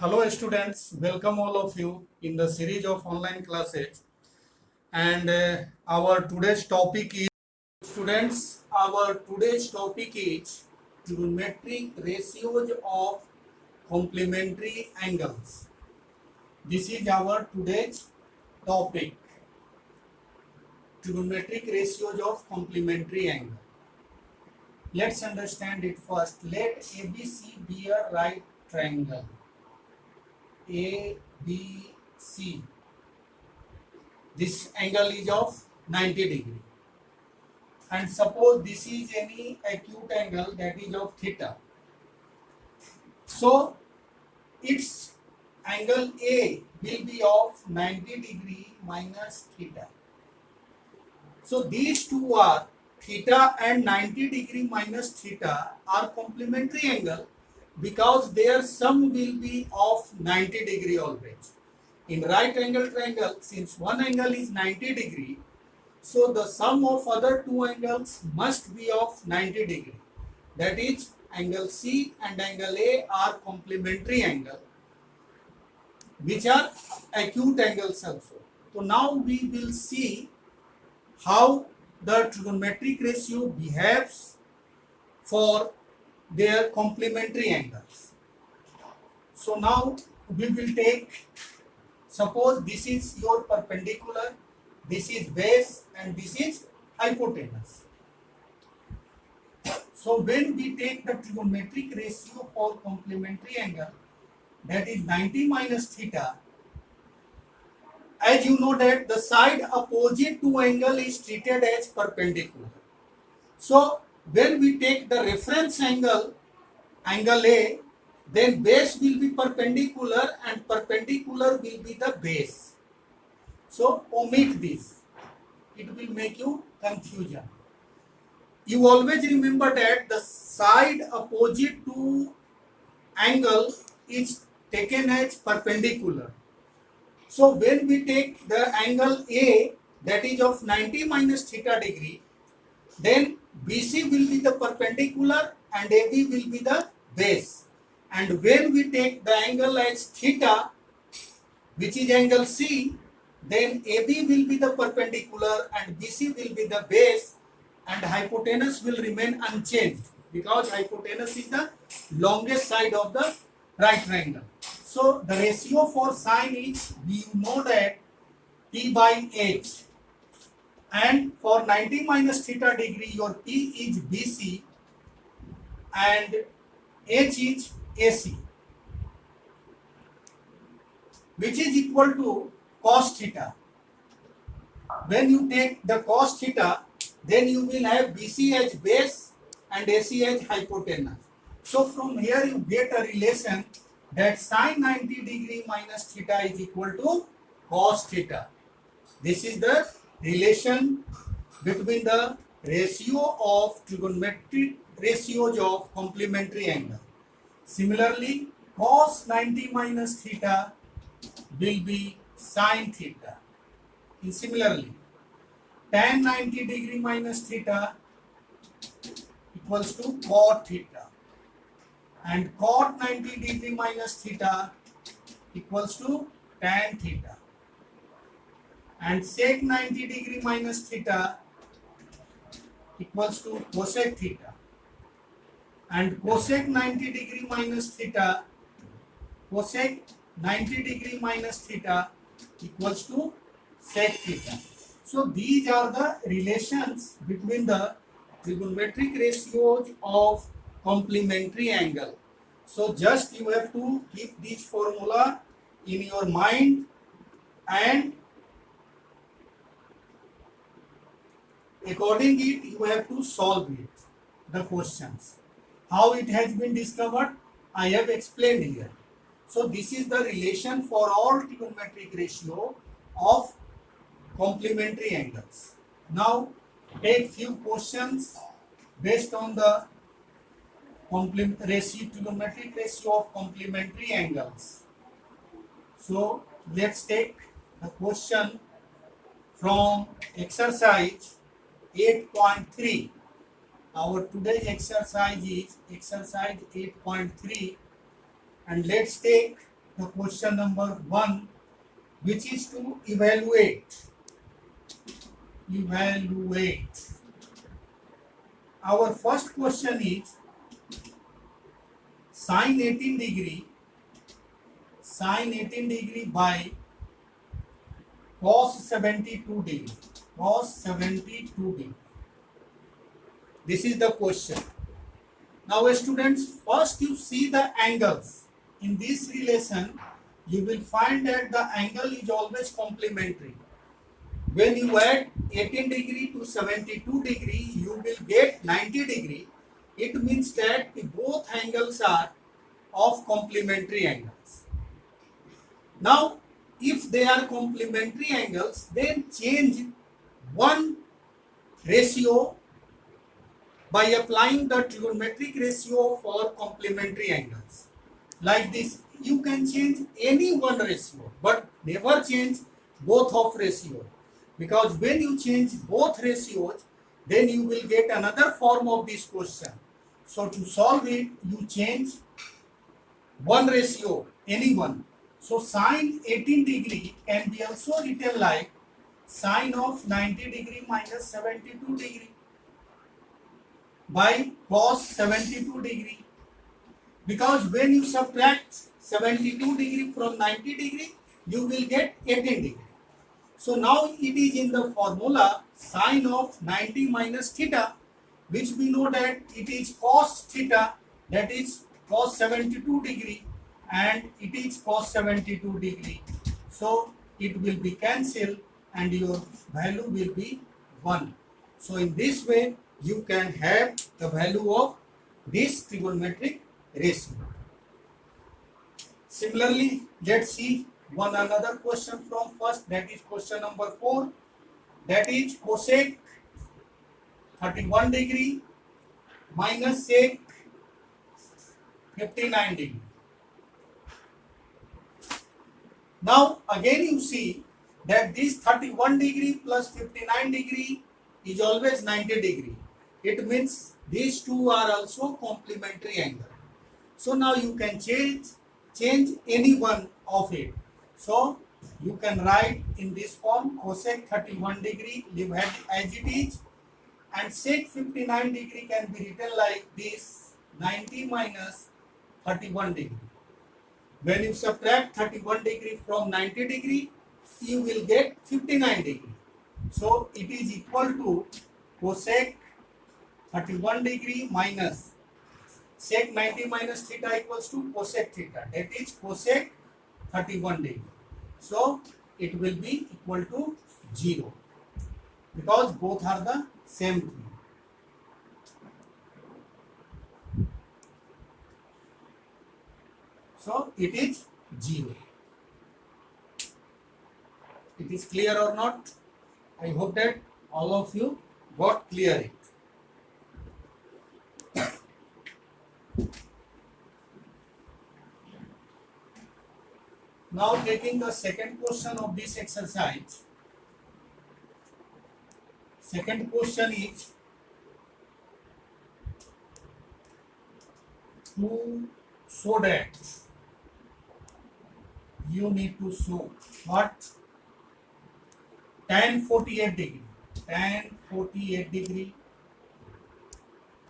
Hello students, welcome all of you in the series of online classes. And our today's topic is trigonometric ratios of complementary angles. This is our today's topic, trigonometric ratios of complementary angle. Let's understand it first. Let ABC be a right triangle. ABC. This angle is of 90 degree. And suppose this is any acute angle that is of theta. So its angle A will be of 90 degree minus theta. So these two are theta and 90 degree minus theta are complementary angle because their sum will be of 90 degree always. In right angle triangle, since one angle is 90 degree, so the sum of other two angles must be of 90 degree. That is, angle C and angle A are complementary angle, which are acute angles also. So now we will see how the trigonometric ratio behaves for their complementary angles. So now we will take, suppose this is your perpendicular, this is base and this is hypotenuse. So when we take the trigonometric ratio for complementary angle, that is 90 minus theta, as you know that the side opposite to angle is treated as perpendicular. So when we take the reference angle, angle A, then base will be perpendicular and perpendicular will be the base. So omit this. It will make you confusion. You always remember that the side opposite to angle is taken as perpendicular. So when we take the angle A, that is of 90 minus theta degree, then BC will be the perpendicular and AB will be the base. And when we take the angle as theta, which is angle C, then AB will be the perpendicular and BC will be the base, and hypotenuse will remain unchanged because hypotenuse is the longest side of the right triangle. So the ratio for sine is, we know that P by H, and for 90 minus theta degree your P is BC and H is AC, which is equal to cos theta. When you take the cos theta, then you will have BC as base and AC as hypotenuse. So from here you get a relation that sine 90 degree minus theta is equal to cos theta. This is the relation between the ratio of trigonometric ratios of complementary angle. Similarly, cos 90 minus theta will be sine theta. And similarly, tan 90 degree minus theta equals to cot theta, and cot 90 degree minus theta equals to tan theta, and sec 90 degree minus theta equals to cosec theta, and cosec 90 degree minus theta, cosec 90 degree minus theta equals to sec theta. So these are the relations between the trigonometric ratios of complementary angle. So just you have to keep this formula in your mind, and according it you have to solve it, the questions. How it has been discovered, I have explained here. So this is the relation for all trigonometric ratio of complementary angles. Now take few questions based on the trigonometric ratio of complementary angles. So let's take the question from exercise 8.3. Our today's exercise is exercise 8.3, and let's take the question number 1, which is to evaluate. Our first question is sine 18 degree by cos 72 degree. This is the question. Now students, first you see the angles. In this relation, you will find that the angle is always complementary. When you add 18 degree to 72 degree, you will get 90 degree. It means that both angles are of complementary angles. Now, if they are complementary angles, then change one ratio by applying the trigonometric ratio for complementary angles. Like this, you can change any one ratio, but never change both of ratio. Because when you change both ratios, then you will get another form of this question. So to solve it, you change one ratio, any one. So sine 18 degree can be also written like sine of 90 degree minus 72 degree by cos 72 degree. Because when you subtract 72 degree from 90 degree, you will get 18 degree. So now it is in the formula sine of 90 minus theta, which we know that it is cos theta, that is cos 72 degree, and it is cos 72 degree. So it will be cancelled and your value will be 1. So in this way, you can have the value of this trigonometric ratio. Similarly, let's see one another question from first, that is question number 4, that is cosec 31 degree minus sec 59 degree. Now again you see that this 31 degree plus 59 degree is always 90 degree. It means these two are also complementary angle. So now you can change any one of it. So you can write in this form cosec 31 degree, leave as it is, and sec 59 degree can be written like this 90 minus 31 degree. When you subtract 31 degree from 90 degree, you will get 59 degree. So it is equal to cosec 31 degree minus sec 90 minus theta equals to cosec theta, that is cosec 31 degree. So it will be equal to 0 because both are the same thing. So it is 0. It is clear or not? I hope that all of you got clear it. Now taking the second question of this exercise. Second question is to show that you need to show what tan 48 degree, tan 48 degree,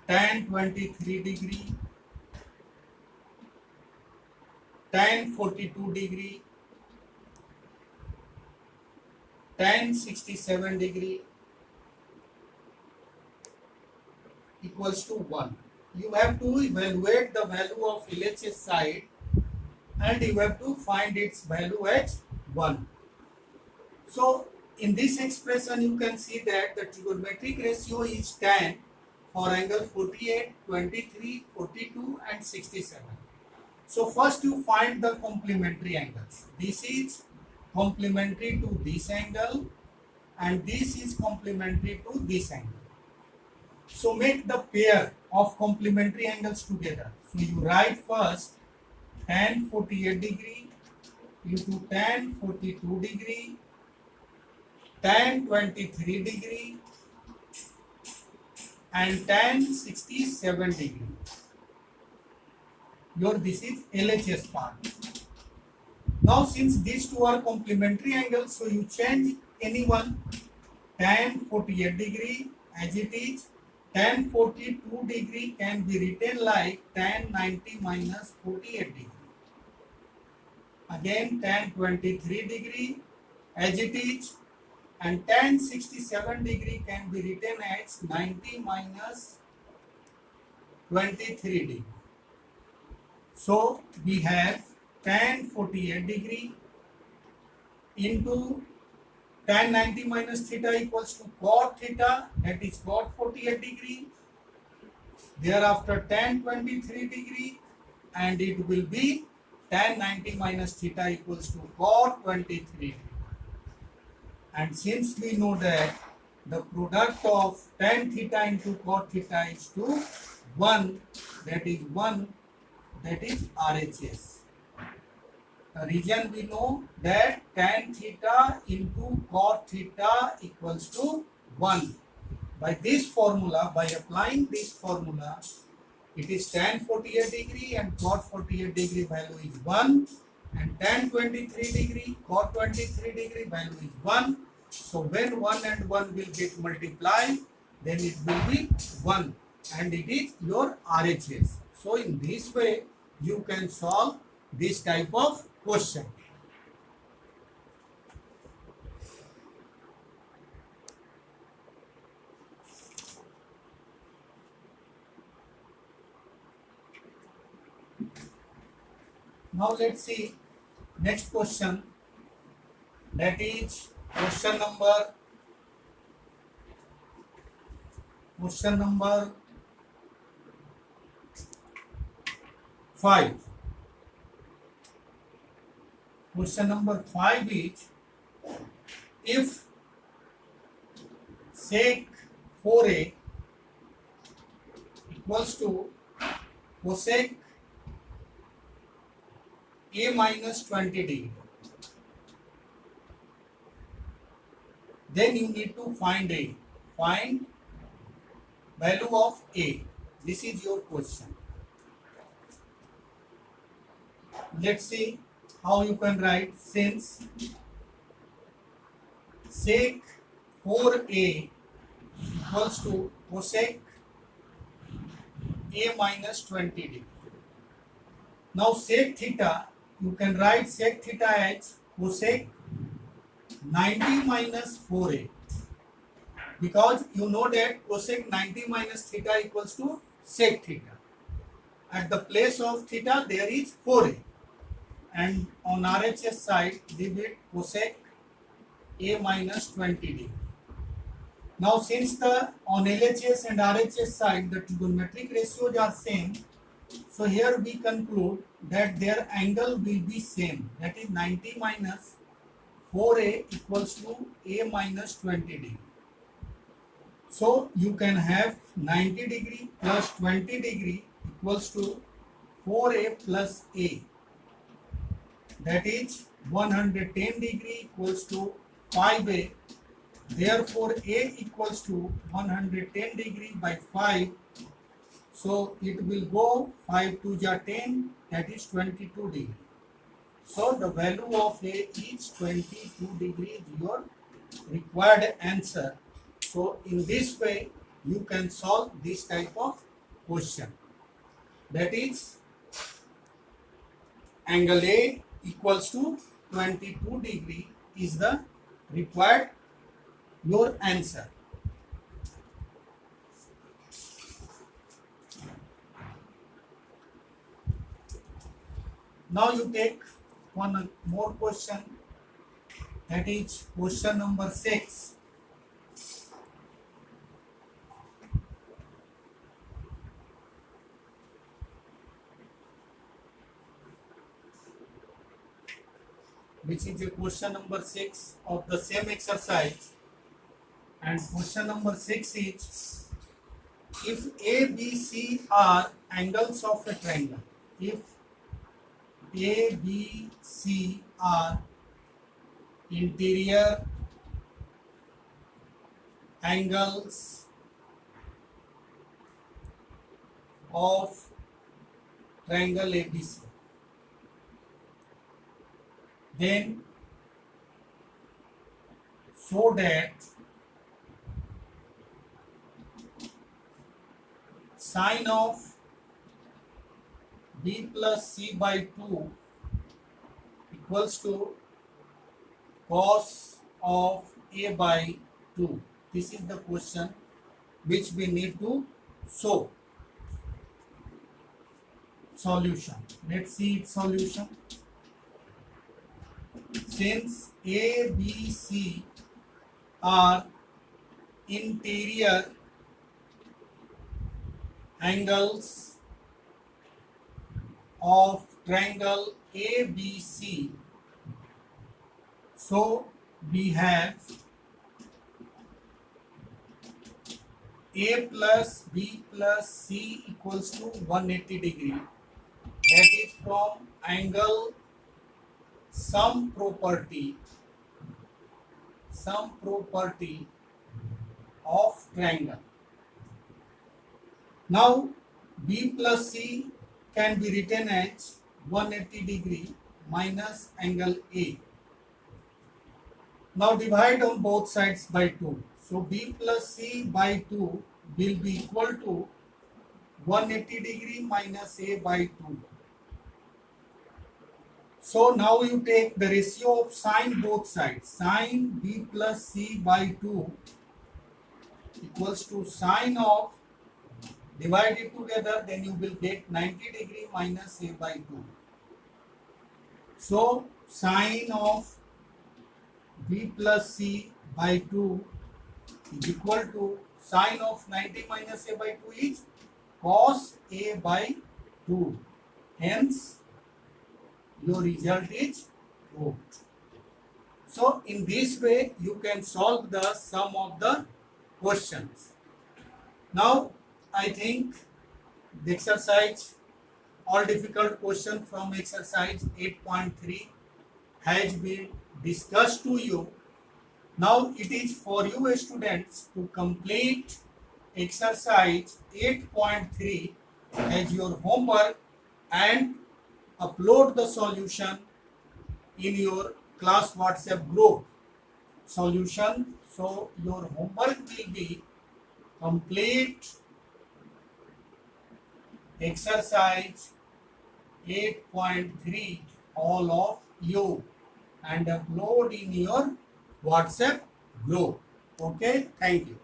tan 23 degree, tan 42 degree, tan 67 degree equals to 1. You have to evaluate the value of LHS side and you have to find its value as 1. So in this expression you can see that the trigonometric ratio is tan for angle 48, 23, 42 and 67. So first you find the complementary angles. This is complementary to this angle and this is complementary to this angle. So make the pair of complementary angles together. So you write first tan 48 degree into tan 42 degree, tan 23 degree and tan 67 degree. This is LHS part. Now since these two are complementary angles, so you change any one. Tan 48 degree as it is. Tan 42 degree can be written like tan 90 minus 48 degree. Again tan 23 degree as it is, and tan 67 degree can be written as 90 minus 23 degree. So we have tan 48 degree into tan 90 minus theta equals to cot theta, that is cot 48 degree. Thereafter tan 23 degree, and it will be tan 90 minus theta equals to cot 23. And since we know that the product of tan theta into cot theta is to 1, that is RHS. The reason we know that tan theta into cot theta equals to 1. By this formula, by applying this formula, it is tan 48 degree and cot 48 degree value is 1, and tan 23 degree, cot 23 degree value is 1. So when 1 and 1 will get multiplied, then it will be 1, and it is your RHS. So in this way, you can solve this type of question. Now let's see next question, that is question number 5. Question number 5 is, if sec 4a equals to cosec a minus 20 degree, then you need to find value of a. This is your question. Let's see how you can write. Since sec 4a equals to cosec a minus 20 degree. Now sec theta, you can write sec theta as cosec 90 minus 4a, because you know that cosec 90 minus theta equals to sec theta. At the place of theta there is 4a, and on RHS side leave it cosec a minus 20 degree. Now since the on LHS and RHS side the trigonometric ratios are same, so here we conclude that their angle will be same, that is 90 minus 4a equals to a minus 20 degree. So you can have 90 degree plus 20 degree equals to 4a plus a, that is 110 degree equals to 5a. Therefore a equals to 110 degree by 5. So it will go 5 to 10, that is 22 degree. So the value of a is 22 degree, your required answer. So in this way you can solve this type of question. That is angle A equals to 22 degree is the required your answer. Now you take one more question, that is question number 6. Which is a question number 6 of the same exercise. And question number 6 is, if A, B, C are angles of a triangle, if A, B, C are interior angles of triangle ABC, then so that sine of b plus c by 2 equals to cos of a by 2. This is the question which we need to solve. Solution. Let's see its solution. Since A, B, C are interior angles of triangle ABC, so we have A plus B plus C equals to 180 degree. That is from angle some property of triangle. Now B plus C can be written as 180 degree minus angle A. Now divide on both sides by 2. So B plus C by 2 will be equal to 180 degree minus A by 2. So now you take the ratio of sine both sides. Sine B plus C by 2 equals to sine of, divide it together, then you will get 90 degree minus A by 2. So sine of B plus C by 2 is equal to sine of 90 minus A by 2 is cos A by 2. Hence, your result is proved. So in this way, you can solve the sum of the questions. Now, I think the exercise, all difficult question from exercise 8.3 has been discussed to you. Now it is for you students to complete exercise 8.3 as your homework and upload the solution in your class WhatsApp group. Solution. So your homework will be complete exercise 8.3 all of you and upload in your WhatsApp group. Okay, thank you.